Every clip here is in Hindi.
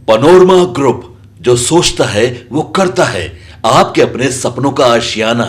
पनोरमा ग्रुप, जो सोचता है वो करता है। आपके अपने सपनों का आशियाना।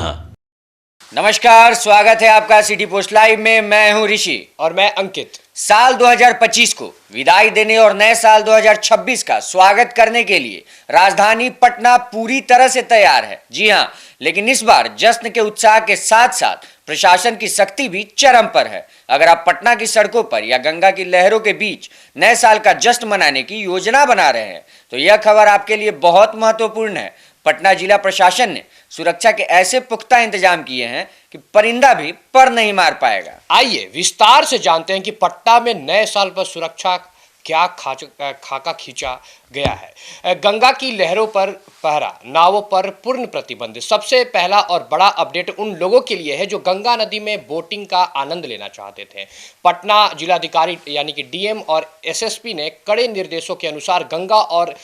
नमस्कार, स्वागत है आपका सिटी पोस्ट लाइव में। मैं हूं ऋषि और मैं अंकित। साल 2025 को विदाई देने और नए साल 2026 का स्वागत करने के लिए राजधानी पटना पूरी तरह से तैयार है। जी हां, लेकिन इस बार जश्न के उत्साह के साथ साथ प्रशासन की सख्ती भी चरम पर है। अगर आप पटना की सड़कों पर या गंगा की लहरों के बीच नए साल का जश्न मनाने की योजना बना रहे हैं तो यह खबर आपके लिए बहुत महत्वपूर्ण है। पटना जिला प्रशासन ने सुरक्षा के ऐसे पुख्ता इंतजाम किए हैं कि परिंदा भी पर नहीं मार पाएगा। आइए विस्तार से जानते हैं कि पटना में नए साल पर सुरक्षा क्या खाका खींचा गया है। गंगा की लहरों पर पहरा, नावों पर पूर्ण प्रतिबंध। सबसे पहला और बड़ा अपडेट उन लोगों के लिए है जो गंगा नदी में बोटिंग का आनंद लेना चाहते थे। पटना जिलाधिकारी यानी कि डीएम और एसएसपी ने कड़े निर्देशों के अनुसार गंगा और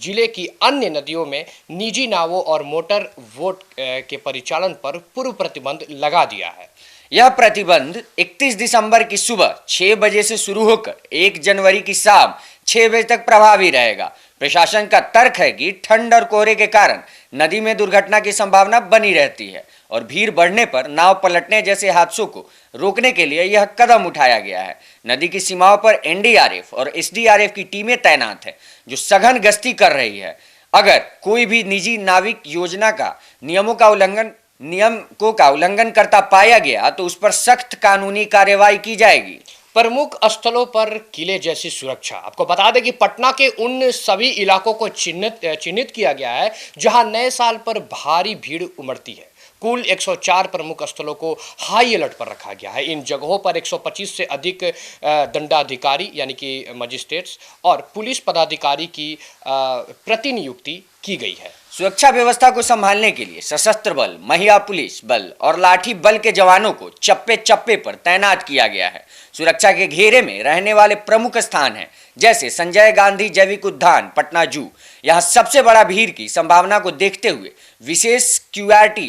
जिले की अन्य नदियों में निजी नावों और मोटर बोट के परिचालन पर पूर्ण प्रतिबंध लगा दिया है। यह प्रतिबंध 31 दिसंबर की सुबह 6 बजे से शुरू होकर 1 जनवरी की शाम 6 बजे तक प्रभावी रहेगा। प्रशासन का तर्क है कि ठंड और कोहरे के कारण नदी में दुर्घटना की संभावना बनी रहती है और भीड़ बढ़ने पर नाव पलटने जैसे हादसों को रोकने के लिए यह कदम उठाया गया है। नदी की सीमाओं पर एनडीआरएफ और एसडीआरएफ की टीमें तैनात है जो सघन गश्ती कर रही है। अगर कोई भी निजी नाविक योजना का नियमों का उल्लंघन करता पाया गया तो उस पर सख्त कानूनी कार्रवाई की जाएगी। प्रमुख स्थलों पर किले जैसी सुरक्षा। आपको बता दें कि पटना के उन सभी इलाकों को चिन्हित किया गया है जहां नए साल पर भारी भीड़ उमड़ती है। कुल 104 प्रमुख स्थलों को हाई अलर्ट पर रखा गया है। इन जगहों पर 125 से अधिक दंडाधिकारी यानी कि मजिस्ट्रेट्स और पुलिस पदाधिकारी की प्रतिनियुक्ति की गई है। सुरक्षा व्यवस्था को संभालने के लिए सशस्त्र बल, महिला पुलिस बल और लाठी बल के जवानों को चप्पे चप्पे पर तैनात किया गया है। सुरक्षा के घेरे में रहने वाले प्रमुख स्थान हैं जैसे संजय गांधी जैविक उद्यान, पटना जू। यहाँ सबसे बड़ा भीड़ की संभावना को देखते हुए विशेष QRT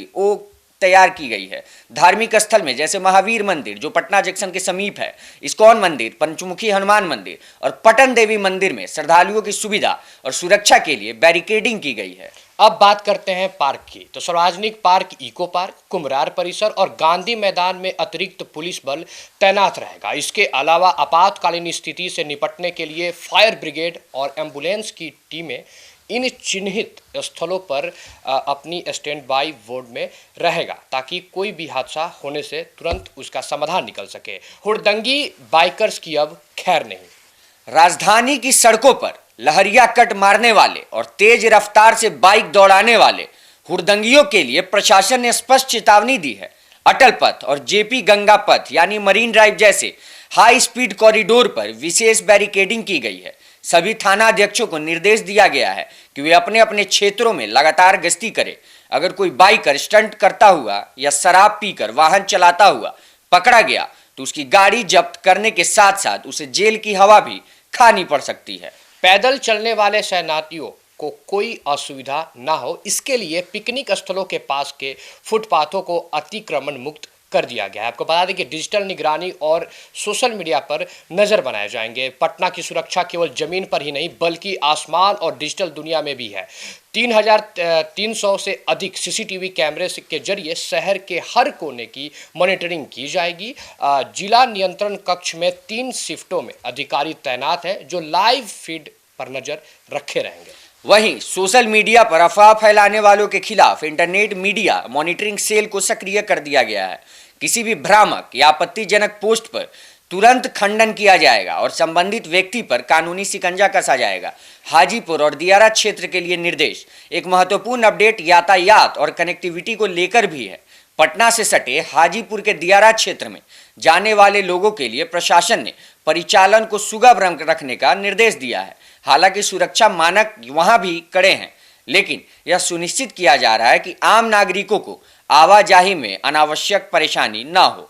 तैयार की गई है। धार्मिक स्थल में जैसे महावीर मंदिर जो पटना जंक्शन के समीप है, इस्कॉन मंदिर, पंचमुखी हनुमान मंदिर और पटन देवी मंदिर में श्रद्धालुओं की सुविधा और सुरक्षा के लिए बैरिकेडिंग की गई है। अब बात करते हैं पार्क की। तो सार्वजनिक पार्क, इको पार्क, कुम्हरार परिसर और गांधी मैदान में अतिरिक्त पुलिस बल तैनात रहेगा। इसके अलावा आपातकालीन स्थिति से निपटने के लिए फायर ब्रिगेड और एम्बुलेंस की टीमें इन चिन्हित स्थलों पर अपनी स्टैंड बाई बोर्ड में रहेगा ताकि कोई भी हादसा होने से तुरंत उसका समाधान निकल सके। हुड़दंगी बाइकर्स की अब खैर नहीं। राजधानी की सड़कों पर लहरिया कट मारने वाले और तेज रफ्तार से बाइक दौड़ाने वाले हुड़दंगियों के लिए प्रशासन ने स्पष्ट चेतावनी दी है। अटल पथ और जेपी गंगा पथ यानी मरीन ड्राइव जैसे हाई स्पीड कॉरिडोर पर विशेष बैरिकेडिंग की गई है। सभी थाना अध्यक्षों को निर्देश दिया गया है कि वे अपने अपने क्षेत्रों में लगातार गश्ती करें। अगर कोई बाइकर स्टंट करता हुआ या शराब पीकर वाहन चलाता हुआ पकड़ा गया तो उसकी गाड़ी जब्त करने के साथ साथ उसे जेल की हवा भी खानी पड़ सकती है। पैदल चलने वाले शरणार्थियों को कोई असुविधा ना हो, इसके लिए पिकनिक स्थलों के पास के फुटपाथों को अतिक्रमण मुक्त कर दिया गया है। आपको बता दें कि डिजिटल निगरानी और सोशल मीडिया पर नजर बनाए जाएंगे। पटना की सुरक्षा केवल जमीन पर ही नहीं बल्कि आसमान और डिजिटल दुनिया में भी है। 3300 से अधिक सीसीटीवी कैमरे के जरिए शहर के हर कोने की मॉनिटरिंग की जाएगी। जिला नियंत्रण कक्ष में 3 शिफ्टों में अधिकारी तैनात हैं जो लाइव फीड पर नजर रखे रहेंगे। वहीं सोशल मीडिया पर अफवाह फैलाने वालों के खिलाफ इंटरनेट मीडिया मॉनिटरिंग सेल को सक्रिय कर दिया गया है। किसी भी भ्रामक या आपत्तिजनक पोस्ट पर तुरंत खंडन किया जाएगा और संबंधित व्यक्ति पर कानूनी शिकंजा कसा जाएगा। हाजीपुर और दियारा क्षेत्र के लिए निर्देश। एक महत्वपूर्ण अपडेट यातायात और कनेक्टिविटी को लेकर भी है। पटना से सटे हाजीपुर के दियारा क्षेत्र में जाने वाले लोगों के लिए प्रशासन ने परिचालन को सुगम रखने का निर्देश दिया है। हालांकि सुरक्षा मानक वहां भी कड़े हैं, लेकिन यह सुनिश्चित किया जा रहा है कि आम नागरिकों को आवाजाही में अनावश्यक परेशानी ना हो।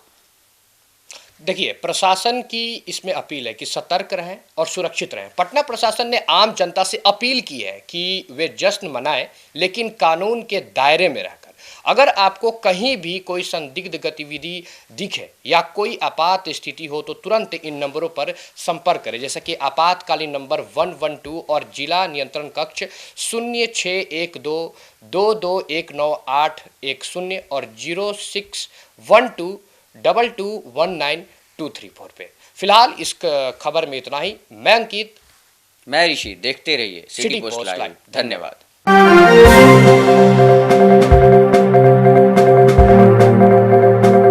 देखिए, प्रशासन की इसमें अपील है कि सतर्क रहें और सुरक्षित रहें। पटना प्रशासन ने आम जनता से अपील की है कि वे जश्न मनाएं लेकिन कानून के दायरे में रहकर। अगर आपको कहीं भी कोई संदिग्ध गतिविधि दिखे या कोई आपात स्थिति हो तो तुरंत इन नंबरों पर संपर्क करें, जैसे कि आपातकालीन नंबर 112 और जिला नियंत्रण कक्ष 0612219810 और 0612221923 पे। फिलहाल इस खबर में इतना ही। मैं अंकित, मैं ऋषि, देखते रहिए सिटी पोस्ट लाइव। धन्यवाद।